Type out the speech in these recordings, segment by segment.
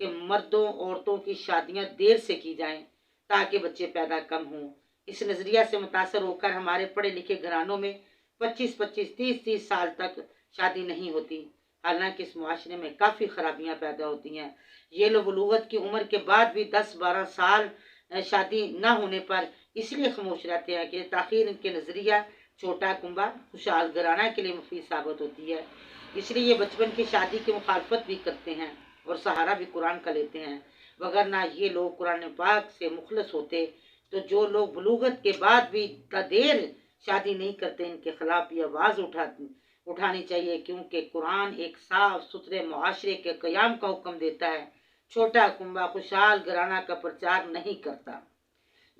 کہ مردوں عورتوں کی شادیاں دیر سے کی جائیں تاکہ بچے پیدا کم ہوں۔ اس نظریہ سے متاثر ہو کر ہمارے پڑھے لکھے گھرانوں میں 25-25 30-30 سال تک شادی نہیں ہوتی، حالانکہ اس معاشرے میں کافی خرابیاں پیدا ہوتی ہیں۔ یہ لوگ بلوغت کی عمر کے بعد بھی 10-12 سال شادی نہ ہونے پر اس لیے خاموش رہتے ہیں کہ یہ تاخیر ان کے نظریہ چھوٹا کنبہ خوشحال گھرانہ کے لیے مفید ثابت ہوتی ہے، اس لیے یہ بچپن کی شادی کی مخالفت بھی کرتے ہیں اور سہارا بھی قرآن کا لیتے ہیں، وگرنہ یہ لوگ قرآن پاک سے مخلص ہوتے تو جو لوگ بلوغت کے بعد بھی دیر شادی نہیں کرتے ان کے خلاف یہ آواز اٹھانی چاہیے، کیونکہ قرآن ایک صاف ستھرے معاشرے کے قیام کا حکم دیتا ہے، چھوٹا کنبہ خوشحال گھرانہ کا پرچار نہیں کرتا۔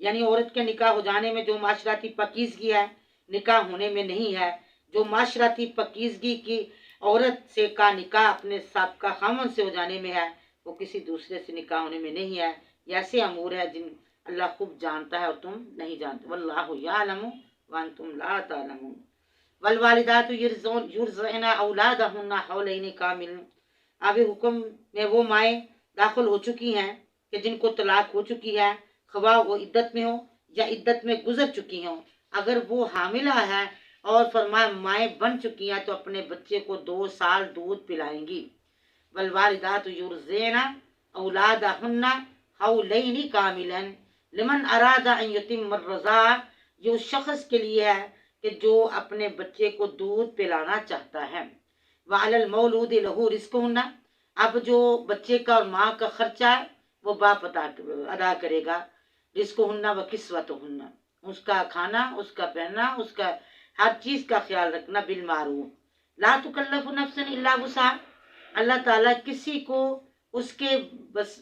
یعنی عورت کے نکاح ہو جانے میں جو معاشرتی پاکیزگی ہے نکاح ہونے میں نہیں ہے، جو معاشرتی پاکیزگی کی عورت سے کا نکاح اپنے سابقہ خاوند سے ہو جانے میں ہے وہ کسی دوسرے سے نکاح ہونے میں نہیں ہے۔ یہ ایسے امور ہے جن اللہ خوب جانتا ہے اور تم نہیں جانتے، واللہ یعلم وانتم لا تعلمون۔ والوالدات یرضعن اولادہن حولین کامل، آگے حکم میں وہ مائیں داخل ہو چکی ہیں کہ جن کو طلاق ہو چکی ہے، خواہ وہ عدت میں ہو یا عدت میں گزر چکی ہوں، اگر وہ حاملہ ہے اور فرمایا مائیں بن چکی ہیں تو اپنے بچے کو 2 سال دودھ پلائیں گی۔ والوالدات یرضعن اولادہن حولین کاملا لمن اراد ان یتم الرضاعہ، یہ اس شخص کے لیے ہے کہ جو اپنے بچے کو دودھ پلانا چاہتا ہے۔ وعلی المولود لہ رزقہن، اب جو بچے کا اور ماں کا خرچہ ہے وہ باپ ادا کرے گا، رزقہن و کسوتہن، اس کا کھانا، اس کا پہننا، اس کا ہر چیز کا خیال رکھنا بالمعروف۔ لا تکلف نفس الا وسعها، اللہ تعالیٰ کسی کو اس کے بس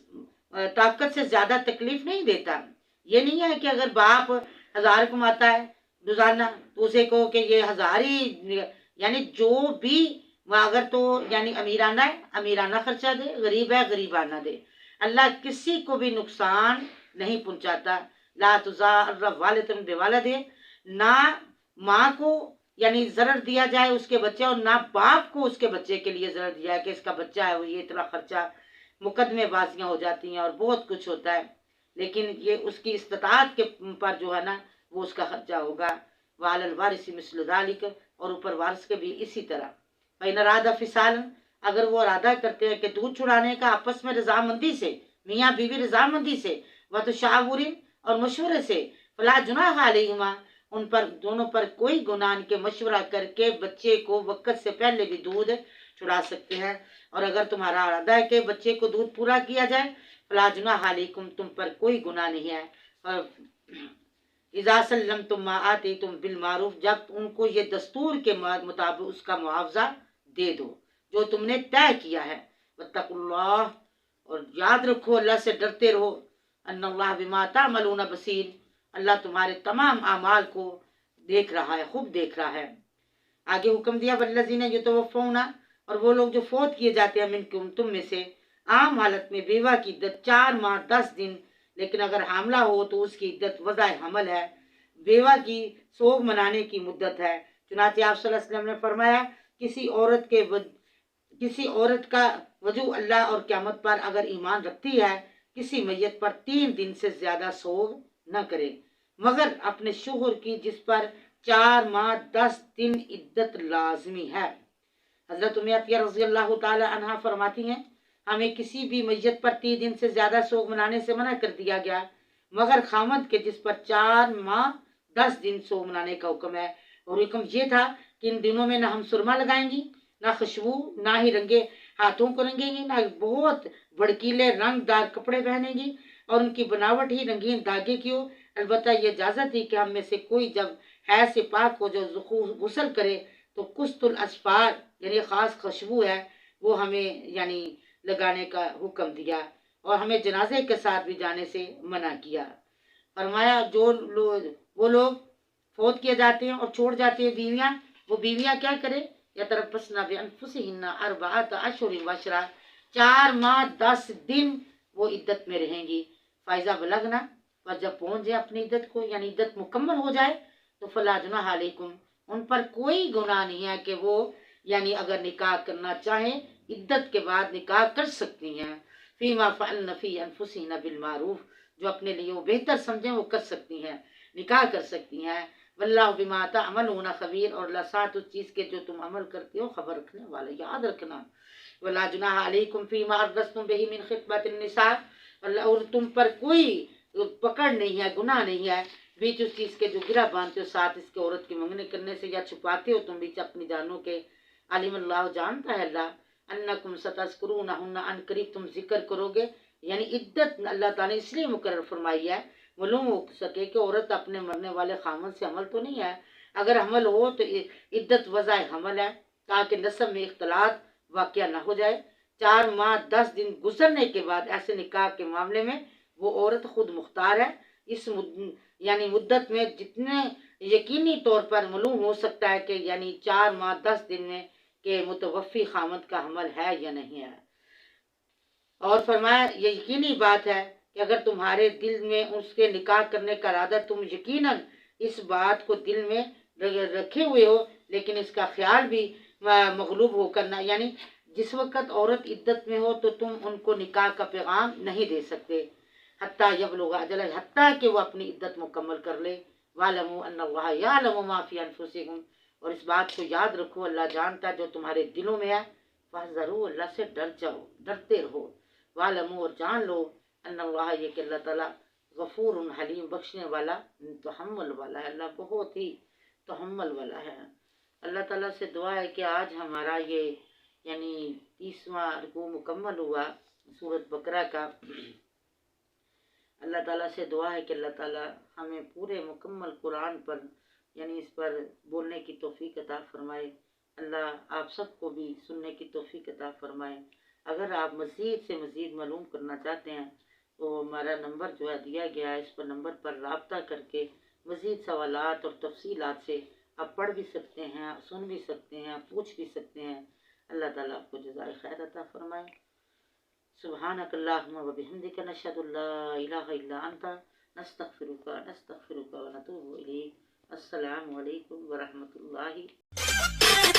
طاقت سے زیادہ تکلیف نہیں دیتا۔ یہ نہیں ہے کہ اگر باپ 1000 کماتا ہے روزانہ تو اسے کہو کہ یہ 1000 ہی، یعنی جو بھی اگر تو یعنی امیرانہ ہے امیرانہ خرچہ دے، غریب ہے غریبانہ دے، اللہ کسی کو بھی نقصان نہیں پہنچاتا۔ لا تضار والدۃ بولدہ، نہ ماں کو یعنی ضرر دیا جائے اس کے بچے اور نہ باپ کو اس کے بچے کے لیے ضرر دیا ہے کہ اس کا بچہ ہے وہ یہ اتنا خرچہ، مقدمے بازیاں ہو جاتی ہیں اور بہت کچھ ہوتا ہے، لیکن یہ اس کی استطاعت کے پر جو ہے نا وہ اس کا خرچہ ہوگا۔ وعلی الوارث مثل ذلک، اور اوپر وارث کے بھی اسی طرح۔ فإن ارادہ فصالا، اگر وہ ارادہ کرتے ہیں کہ دودھ چھڑانے کا آپس میں رضامندی سے، میاں بیوی رضامندی سے، وتشاور، اور مشورے سے، فلا جناح علیہما، ان پر دونوں پر کوئی گناہ نہیں کہ مشورہ کر کے بچے کو وقت سے پہلے بھی دودھ چھڑا سکتے ہیں، اور اگر تمہارا ارادہ ہے کہ بچے کو دودھ پورا کیا جائے، فلا جناح علیکم، تم پر کوئی گناہ نہیں ہے۔ اذا سلمتم ما آتیتم بالمعروف، جب ان کو یہ دستور کے مطابق اس کا معاوضہ دے دو جو تم نے طے کیا ہے۔ واتقوا اللہ، اور یاد رکھو اللہ سے ڈرتے رہو، ان اللہ بما تعملون بصیر، اللہ تمہارے تمام اعمال کو دیکھ رہا ہے، خوب دیکھ رہا ہے۔ آگے حکم دیا والذین یتوفون، اور وہ لوگ جو فوت کیے جاتے ہیں منکم، تم میں سے، عام حالت میں بیوہ کی عدت 4 ماہ 10 دن، لیکن اگر حاملہ ہو تو اس کی عدت وضع حمل ہے، بیوہ کی سوگ منانے کی مدت ہے۔ چنانچہ آپ صلی اللہ علیہ وسلم نے فرمایا کسی عورت کا وجوہ اللہ اور قیامت پر اگر ایمان رکھتی ہے کسی میت پر 3 دن سے زیادہ سوگ نہ کرے، مگر اپنے شوہر کی جس پر 4 ماہ 10 دن عدت لازمی ہے۔ حضرت ام عطیہ رضی اللہ تعالی عنہا فرماتی ہیں ہمیں کسی بھی میت پر 3 دن سے زیادہ سوگ منانے سے منع کر دیا گیا مگر خامد کے جس پر 4 ماہ 10 دن سوگ منانے کا حکم ہے، اور حکم یہ تھا کہ ان دنوں میں نہ ہم سرما لگائیں گی، نہ خوشبو، نہ ہی رنگے ہاتھوں کو رنگیں گی، نہ بہت بھڑکیلے رنگ دار کپڑے پہنیں گی، اور ان کی بناوٹ ہی رنگین دھاگے کی ہو۔ البتہ یہ اجازت تھی کہ ہم میں سے کوئی جب حیض سے پاک ہو جو غسل کرے تو قسط الاسفار، یعنی خاص خوشبو ہے وہ ہمیں یعنی لگانے کا حکم دیا، اور ہمیں جنازے کے ساتھ بھی جانے سے منع کیا۔ فرمایا وہ لوگ فوت کیے جاتے ہیں اور چھوڑ جاتے ہیں بیویاں، وہ بیویاں کیا کرے، یتربصن بانفسہن 4 اشہر وعشرہ، 4 ماہ 10 دن وہ عدت میں رہیں گی۔ فائزہ بلغنا، اور جب پہنچ جائے اپنی عدت کو یعنی عدت مکمل ہو جائے تو فلا جناح علیکم، ان پر کوئی گناہ نہیں ہے کہ وہ یعنی اگر نکاح کرنا چاہیں عدت کے بعد نکاح کر سکتی ہیں۔ فیما فعلن فی انفسہن بالمعروف، جو اپنے لیے وہ بہتر سمجھیں وہ کر سکتی ہیں، نکاح کر سکتی ہیں۔ واللہ بما تعملون خبیر، اور اللہ ساتھ اس چیز کے جو تم عمل کرتے ہو خبر رکھنے والا، یاد رکھنا۔ ولا جناح علیکم فیما عرضتم بہ من خطبۃ النساء، اور تم پر کوئی پکڑ نہیں ہے، گناہ نہیں ہے بیچ اس چیز کے جو گرہ باندھتے ہو ساتھ اس کے عورت کے منگنے کرنے سے، یا چھپاتے ہو تم بیچ اپنی جانوں کے۔ علم اللہ، جانتا ہے اللہ، انکم ستذکرونہن، ان قریب تم ذکر کرو گے، یعنی عدت اللہ تعالیٰ نے اس لیے مقرر فرمائی ہے معلوم ہو سکے کہ عورت اپنے مرنے والے خامن سے حمل تو نہیں ہے، اگر حمل ہو تو عدت وضع حمل ہے، تاکہ نسب میں اختلاط واقعہ نہ ہو جائے۔ 4 ماہ 10 دن گزرنے کے بعد ایسے نکاح کے معاملے میں وہ عورت خود مختار ہے، اس یعنی مدت میں جتنے یقینی طور پر معلوم ہو سکتا ہے کہ یعنی 4 ماہ 10 دن میں کہ متوفی خامد کا حمل ہے یا نہیں ہے۔ اور فرمایا یہ یقینی بات ہے کہ اگر تمہارے دل میں اس کے نکاح کرنے کا ارادہ، تم یقیناً اس بات کو دل میں رکھے ہوئے ہو، لیکن اس کا خیال بھی مغلوب ہو کرنا، یعنی جس وقت عورت عدت میں ہو تو تم ان کو نکاح کا پیغام نہیں دے سکتے، حتیٰ یبلغ اجلہ، حتیٰ کہ وہ اپنی عدت مکمل کر لے۔ وَاعْلَمُوا أَنَّ اللَّهَ يَعْلَمُ مَا فِي أَنفُسِكُمْ، اور اس بات کو یاد رکھو اللہ جانتا ہے جو تمہارے دلوں میں ہے۔ فَاحْذَرُوا، اللہ سے ڈر جاؤ، ڈرتے رہو۔ وَاعْلَمُوا، اور جان لو، ان اللہ، یہ کہ اللہ تعالیٰ غفور حلیم، بخشنے والا، تحمل والا ہے، اللہ بہت ہی تحمل والا ہے۔ اللہ تعالیٰ سے دعا ہے کہ آج ہمارا یہ یعنی 30واں رکوع مکمل ہوا سورۃ بقرہ کا۔ اللہ تعالیٰ سے دعا ہے کہ اللہ تعالیٰ ہمیں پورے مکمل قرآن پر یعنی اس پر بولنے کی توفیق عطا فرمائے۔ اللہ آپ سب کو بھی سننے کی توفیق عطا فرمائے۔ اگر آپ مزید سے مزید معلوم کرنا چاہتے ہیں تو ہمارا نمبر جو ہے دیا گیا ہے، اس پر نمبر پر رابطہ کر کے مزید سوالات اور تفصیلات سے آپ پڑھ بھی سکتے ہیں، سن بھی سکتے ہیں، پوچھ بھی سکتے ہیں۔ اللہ تعالیٰ آپ کو جزائے خیر عطا فرمائے۔ سبحانک اللہم و بحمدک، نشہد ان لا الہ الا انت، نستغفرک ونتوب الیک۔ السلام علیکم ورحمۃ اللہ۔